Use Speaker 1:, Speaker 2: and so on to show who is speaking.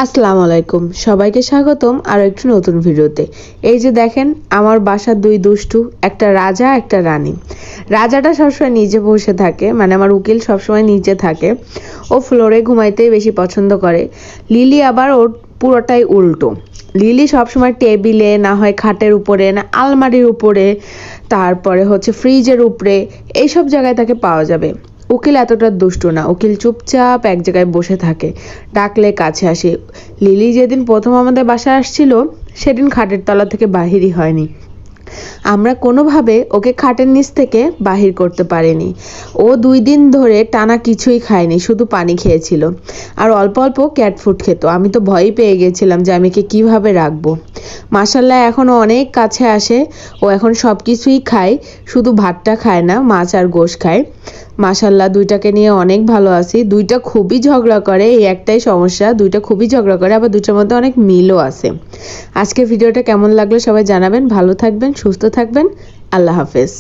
Speaker 1: আসসালামু আলাইকুম, সবাইকে স্বাগতম আরো একটু নতুন ভিডিওতে। এই যে দেখেন আমার বাসার দুই দুষ্টু, একটা রাজা একটা রানী। রাজাটা সবসময় নিচে বসে থাকে, মানে আমার উকিল সবসময় নিচে থাকে। ও ফ্লোরে ঘুমাইতেই বেশি পছন্দ করে। লিলি আবার ওর পুরোটাই উল্টো। লিলি সবসময় টেবিলে, না হয় খাটের উপরে, না আলমারির উপরে, তারপরে হচ্ছে ফ্রিজের উপরে, এইসব জায়গায় তাকে পাওয়া যাবে। উকিল এতটা দুষ্টু না, উকিল চুপচাপ এক জায়গায় বসে থাকে, ডাকলে কাছে আসে। লিলি যেদিন প্রথম আমাদের বাসায় আসছিল সেদিন খাটের তলা থেকে বাহিরই হয়নি। আমরা কোনোভাবে ওকে খাটের নিচ থেকে বাহির করতে পারিনি। ও 2 দিন ধরে টানা কিছুই খায়নি, শুধু পানি খেয়েছিল আর অল্প অল্প ক্যাট ফুড খেত। আমি তো ভয়ই পেয়ে গেছিলাম যে আমি একে কিভাবে রাখবো। মাশাল্লাহ এখনও অনেক কাছে আসে, ও এখন সব কিছুই খায়, শুধু ভাতটা খায় না, মাছ আর গোশ খায়। মাশাল্লাহ দুইটাকে নিয়ে অনেক ভালো আছি। দুইটা খুবই ঝগড়া করে, এই একটাই সমস্যা, দুইটা খুবই ঝগড়া করে, আবার দুইটার মধ্যে অনেক মিলও আছে। আজকের ভিডিওটা কেমন লাগলো সবাই জানাবেন। ভালো থাকবেন, সুস্থ থাকবেন। আল্লাহ হাফেজ।